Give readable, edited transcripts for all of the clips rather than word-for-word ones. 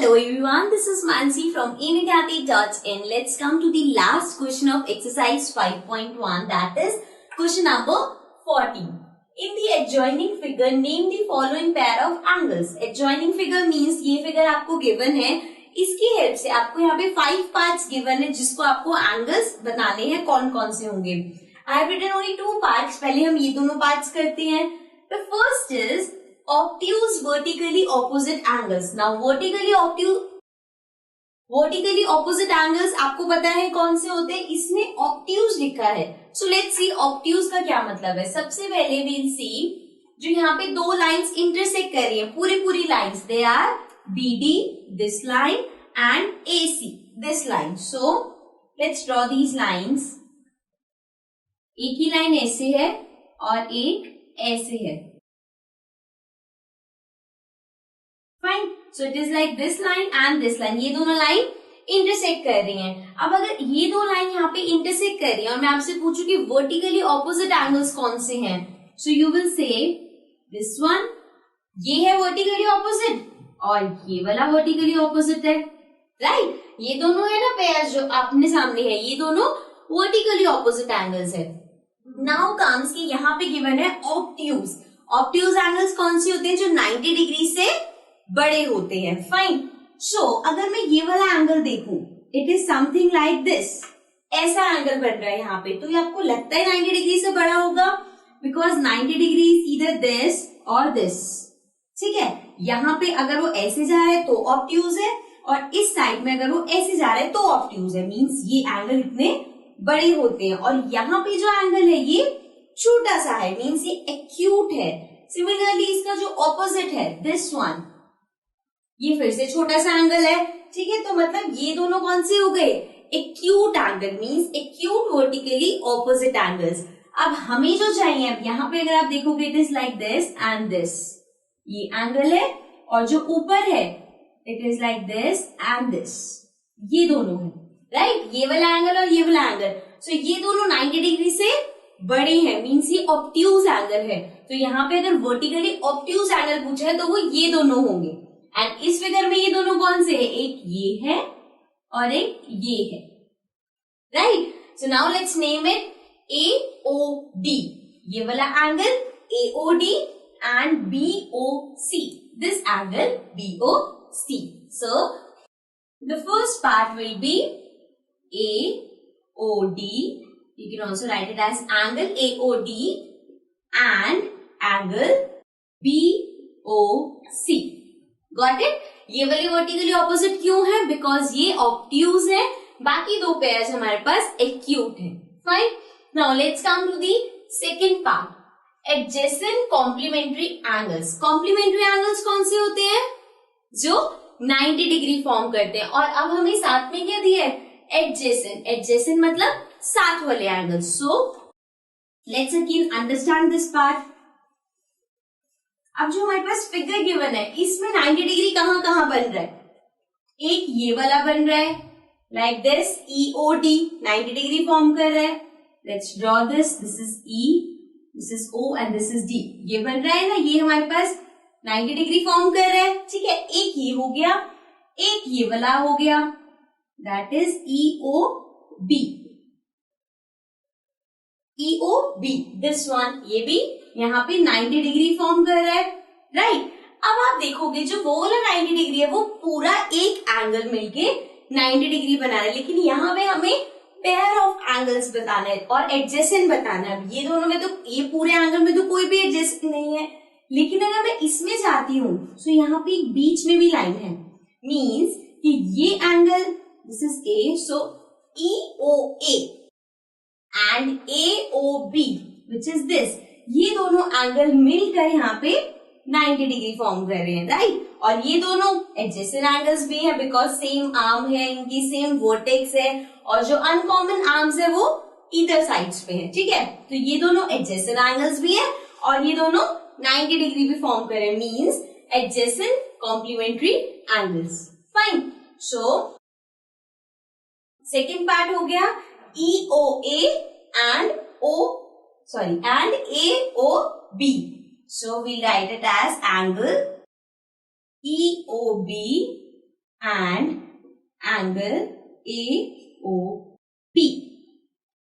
Hello everyone, this is Mansi from evidyati.in. Let's come to the last question of exercise 5.1, that is question number 14. In the adjoining figure, name the following pair of angles. Adjoining figure means ये figure आपको given है, इसकी help से आपको यहाँ पे 5 parts given है जिसको आपको एंगल्स बताने हैं कौन कौन से होंगे. I have written only 2 parts. पहले हम ये दोनों पार्ट्स करते हैं. The first is obtuse vertically opposite angles. Now vertically opposite angles आपको पता है कौन से होते हैं, इसमें obtuse लिखा है. So let's see obtuse का क्या मतलब है. सबसे पहले we'll see जो यहाँ पे दो लाइंस इंटरसेक्ट कर रही है, पूरी lines, they are BD, this line, and AC, this line. So let's draw these lines. एक ही लाइन ऐसे है और एक ऐसे है. Fine. So it is like this line and this line. ये दोनों लाइन इंटरसेक्ट कर रही हैं. अब अगर ये दो लाइन यहाँ पे इंटरसेक्ट कर रही है और मैं आपसे पूछूं कि वर्टिकली ऑपोजिट एंगल्स कौन से हैं, so you will say this one, ये है वर्टिकली ऑपोजिट और ये वाला वर्टिकली ऑपोजिट है, राइट? ये दोनों है ना पेयर जो अपने सामने है, ये दोनों वर्टिकली ऑपोजिट एंगल्स है. नाउ कम्स कि यहाँ पे गिवन है ऑब्ट्यूज. ऑब्ट्यूज एंगल्स कौन से होते हैं? जो 90 डिग्री से बड़े होते हैं. फाइन. सो अगर मैं ये वाला एंगल देखूं, it is something like this. ऐसा एंगल बन रहा है यहाँ पे, तो ये आपको लगता है 90 डिग्री से बड़ा होगा, because 90 degree is either this और दिस. ठीक है, यहाँ पे अगर वो ऐसे जा रहा है तो ऑब्ट्यूज है, और इस साइड में अगर वो ऐसे जा रहा है तो ऑब्ट्यूज है. मीन्स ये एंगल इतने बड़े होते हैं. और यहाँ पे जो एंगल है ये छोटा सा है, मीन्स ये एक्यूट है. सिमिलरली इसका जो ऑपोजिट है दिस वन, ये फिर से छोटा सा एंगल है. ठीक है, तो मतलब ये दोनों कौन से हो गए? Acute angle, means acute vertically opposite angles. अब हमें जो चाहिए, अब यहाँ पे अगर आप देखोगे it is like this and this, ये एंगल है, और जो ऊपर है it is like this and this, ये दोनों है, राइट? ये वाला एंगल और ये वाला एंगल. सो ये दोनों 90 डिग्री से बड़े हैं, मीन्स ये ऑब्ट्यूज एंगल है. तो यहाँ पे अगर वर्टिकली ऑब्ट्यूज एंगल पूछा है तो वो ये दोनं होंगे. एंड इस फिगर में ये दोनों कौन से है? एक ये है और एक ये है, right? So now let's name it AOD. ये वाला angle AOD and BOC, this angle BOC. So the first part will be AOD. You can also write it as angle AOD and angle BOC. Got it? ये वाली vertically opposite क्यों है? Because ये obtuse है, बाकी दो pairs हमारे पास एक्यूट है. Fine. Now let's come to the second part, adjacent complementary angles. Complementary angles कौन से होते हैं? जो 90 डिग्री फॉर्म करते हैं. और अब हमें साथ में क्या दिया है? एडजेसेंट. एडजेसेंट मतलब साथ वाले angles. So let's again understand this part. अब जो हमारे पास फिगर गिवन है, इसमें 90 डिग्री कहां कहां बन रहा है? एक ये वाला बन रहा है like this, EOD 90 degree form कर रहा है. Let's draw this. This is E, this is O and this is D. ये बन रहा है ना, ये हमारे पास 90 डिग्री फॉर्म कर रहा है. ठीक है, एक ये हो गया, एक ये वाला हो गया, that is EOB. EOB, this one, ये भी यहाँ पे 90 डिग्री फॉर्म कर रहा है, राइट? अब आप देखोगे जो वो वाला 90 डिग्री है वो पूरा एक एंगल मिलके 90 डिग्री बना रहा है, लेकिन यहाँ पे हमें पेयर ऑफ एंगल्स बताना है और एडजेसेंट बताना है. ये दोनों में तो, ये पूरे एंगल में तो कोई भी एडजेसेंट नहीं है, लेकिन अगर मैं इसमें चाहती हूँ तो यहाँ पे बीच में भी लाइन है, मीन्स कि ये angle, this is A, so EOA and AOB which is this, ये दोनों एंगल मिलकर यहाँ पे 90 डिग्री फॉर्म कर रहे हैं, राइट? और ये दोनों एडजेसेंट एंगल्स भी है बिकॉज सेम आर्म है, इनकी सेम वर्टेक्स है, और जो अनकॉमन आर्म्स है वो इधर साइड्स पे है. ठीक है, तो ये दोनों एडजेसेंट एंगल्स भी है और ये दोनों 90 डिग्री भी फॉर्म कर रहे हैं, means adjacent complementary angles. Fine. So second part हो गया EOA and AOB. So we write it as angle EOB and angle AOB.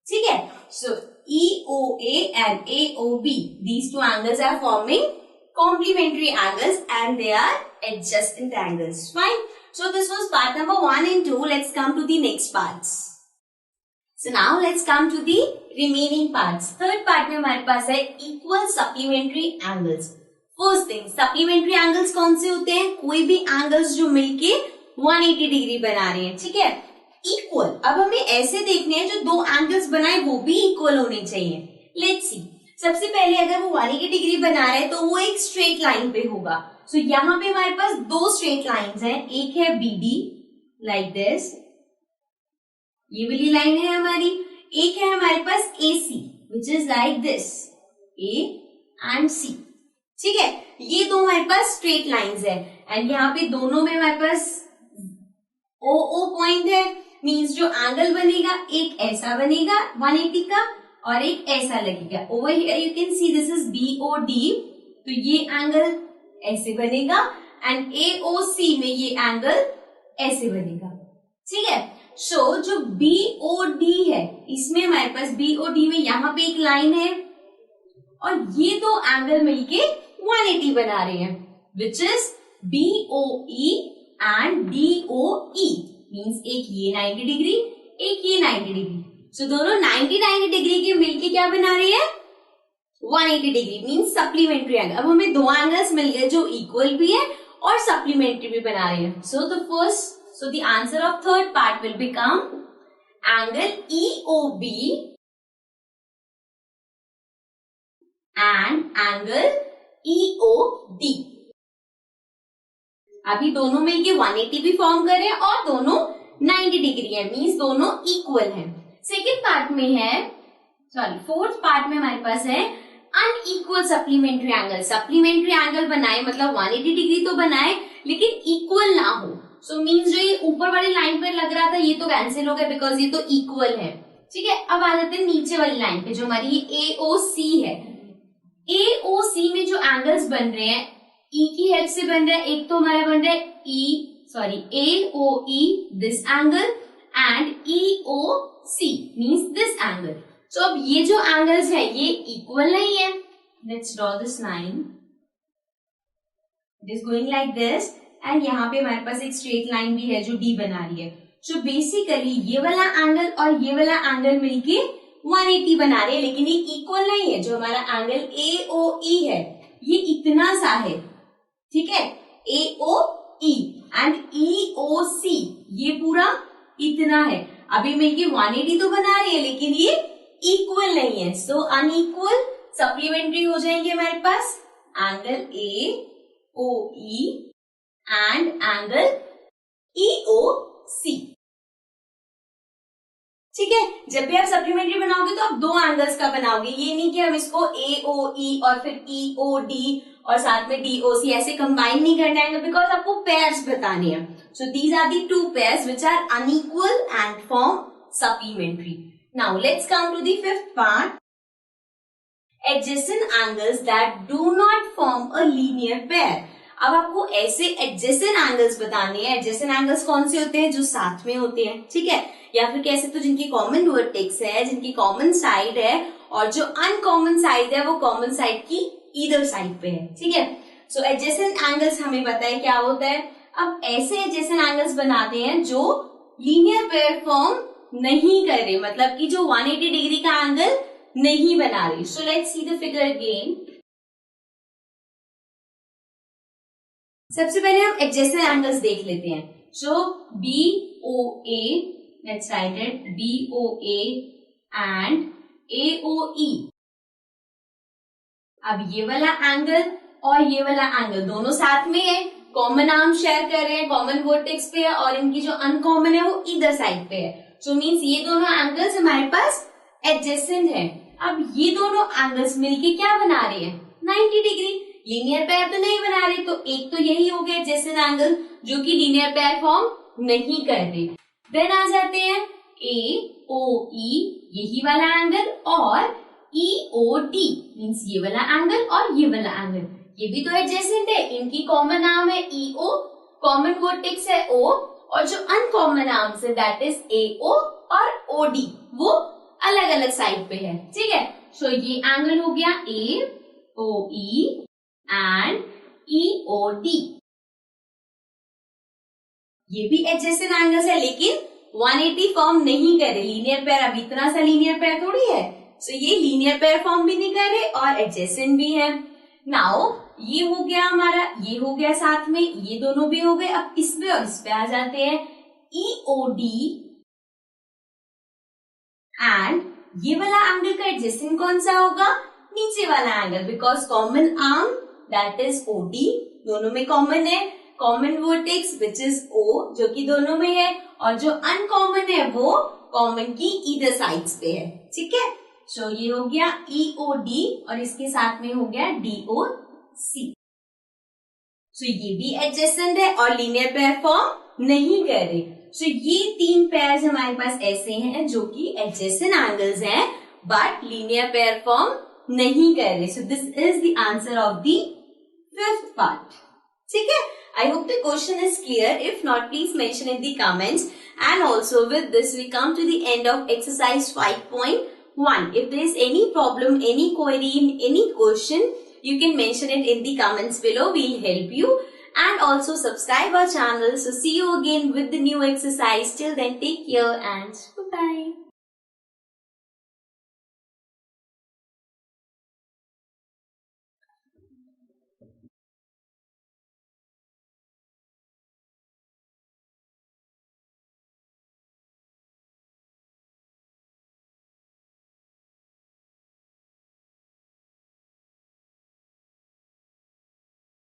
ठीक है, सो EOA and AOB, these two angles are forming complementary angles and they are adjacent angles. Fine. So this was part number 1 and 2. Let's come to the next parts. So now let's come to the remaining parts. Third part में हमारे पास है equal supplementary angles. First thing, supplementary angles कौन से होते हैं? कोई भी angles जो मिलके 180 डिग्री बना रहे हैं. ठीक है, इक्वल. अब हमें ऐसे देखने हैं जो दो एंगल्स बनाए वो भी इक्वल होने चाहिए. Let's see. सबसे पहले अगर वो 180 डिग्री बना रहे हैं तो वो एक स्ट्रेट लाइन पे होगा. सो यहाँ पे हमारे पास दो स्ट्रेट लाइंस हैं. एक है BD लाइक दिस, ये वाली लाइन है हमारी. एक है हमारे पास AC which is like this, A and C. ठीक है, ये दो हमारे पास स्ट्रेट लाइंस है एंड यहाँ पे दोनों में हमारे पास OO पॉइंट है. मीन्स जो एंगल बनेगा एक ऐसा बनेगा 180 का और एक ऐसा लगेगा. Over here you can see this is BOD, तो ये एंगल ऐसे बनेगा एंड AOC में ये एंगल ऐसे बनेगा. ठीक है, सो जो BOD है इसमें हमारे पास BOD में यहाँ पे एक लाइन है और ये दो एंगल मिलके 180 बना रहे हैं which is BOE and DOE. Means एक ये 90 डिग्री एक ये 90 डिग्री. सो दोनों 90 डिग्री के मिलके क्या बना रही है 180 डिग्री. Means supplementary angle. अब हमें दो एंगल्स मिल गए जो इक्वल भी है और सप्लीमेंट्री भी बना रहे हैं. So the answer of third part will become angle EOB and angle EOD. अभी दोनों मिलके 180 भी फॉर्म कर रहे हैं और दोनों 90 डिग्री है. मीन्स दोनों इक्वल हैं. सेकेंड पार्ट में है, सॉरी फोर्थ पार्ट में हमारे पास है unequal supplementary angle. Supplementary angle बनाए मतलब 180 डिग्री तो बनाए लेकिन इक्वल ना हो. सो मीन्स जो ये ऊपर वाली लाइन पर लग रहा था ये तो कैंसिल हो गया बिकॉज ये तो इक्वल है. ठीक है, अब आ जाते हैं नीचे वाली लाइन पे जो हमारी AOC है. AOC में जो एंगल्स बन रहे हैं E की हेल्प से बन रहा है. एक तो हमारा बन रहा है AOE this angle and EOC means this angle. So अब ये जो एंगल्स है ये इक्वल नहीं है. Let's draw this line. It is going like this and यहाँ पे हमारे पास एक स्ट्रेट लाइन भी है जो D बना रही है. सो बेसिकली ये वाला एंगल और ये वाला एंगल मिलके 180 बना रहे हैं लेकिन ये इक्वल नहीं है. जो हमारा एंगल AOE है ये इतना सा है. ठीक है, AOE एंड EOC ये पूरा इतना है. अभी मिलके 180 तो बना रही है लेकिन ये इक्वल नहीं है. सो अनइक्वल सप्लीमेंट्री हो जाएंगे हमारे पास angle AOE and angle EOC. ठीक है, जब भी आप सप्लीमेंट्री बनाओगे तो आप दो एंगल्स का बनाओगे. ये नहीं कि हम इसको AOE और फिर EOD और साथ में DOC ऐसे कंबाइन नहीं करना है बिकॉज आपको पेयर्स बताने हैं. So these are the two pairs which are unequal and form supplementary. Now let's come to the fifth part, adjacent angles that do not form a linear pair. अब आपको ऐसे adjacent angles बताने हैं. Adjacent angles कौन से होते हैं? जो साथ में होते हैं. ठीक है, या फिर कह सकते हो जिनकी कॉमन वर्टेक्स है, जिनकी कॉमन साइड है और जो अनकॉमन साइड है वो कॉमन साइड की ईदर साइड पे है. ठीक है, सो एडजेसेंट एंगल्स हमें पता है क्या होता है. अब ऐसे एडजेसेंट एंगल्स बनाते हैं जो लीनियर पेयर फॉर्म नहीं कर रहे, मतलब कि जो 180 डिग्री का एंगल नहीं बना रही. So let's see the figure again. सबसे पहले हम एडजेसेंट एंगल्स देख लेते हैं. सो BOA, let's write it, BOA and AOE. अब ये वाला एंगल और ये वाला एंगल दोनों साथ में है, कॉमन आर्म शेयर कर रहे हैं, कॉमन वर्टेक्स पे है और इनकी जो अनकॉमन है वो इधर साइड पे है. सो मीन्स ये दोनों एंगल्स हमारे पास एडजेसेंट है. अब ये दोनों एंगल्स मिलके क्या बना रहे हैं 90 डिग्री. लीनियर पेयर तो नहीं बना रहे, तो एक तो यही हो गया एडजेसेंट एंगल जो कि लीनियर पेयर फॉर्म नहीं कर रहे. देन आ जाते हैं AOE, यही वाला एंगल, और EOD मीन्स ये वाला एंगल और ये वाला एंगल. ये भी तो एडजेसेंट है, इनकी कॉमन आर्म है EO, कॉमन वर्टेक्स है O और जो अनकॉमन आर्म्स है दैट इज AO और OD, वो अलग अलग साइड पे है, ठीक है। सो ये एंगल हो गया AOE एंड EOD। ये भी एडजेसेंट एंगल्स है, लेकिन 180 फॉर्म नहीं कर रहे लीनियर पेयर। अब इतना सा लीनियर पेयर थोड़ी है, सो ये लीनियर पेयर फॉर्म भी नहीं कर रहे और एडजेसेंट भी है। नाउ ये हो गया हमारा, ये हो गया साथ में, ये दोनों भी हो गए। अब इस पे और इस पे आ जाते हैं, EOD एंड ये वाला एंगल का एडजेसेंट कौन सा होगा, नीचे वाला angle, because common arm that is OD, दोनों में कॉमन है, common vertex which is O जो कि दोनों में है, और जो अनकॉमन है वो कॉमन की ईदर साइड्स पे है, ठीक है। सो ये हो गया EOD और इसके साथ में हो गया DOC। सो ये भी एडजेसेंट है और लीनियर पेयर फॉर्म नहीं कर रहे। सो ये तीन पेयर्स हमारे पास ऐसे हैं जो कि एडजेसेंट एंगल्स हैं बट लीनियर पेयर फॉर्म नहीं कर रहे। So this is the answer of the fifth part, ठीक है। I hope the question is clear. If not, please mention in the comments. And also with this, we come to the end of exercise 5.1. If there is any problem, any query, any question, you can mention it in the comments below. We'll help you. And also subscribe our channel. So see you again with the new exercise. Till then, take care and bye-bye.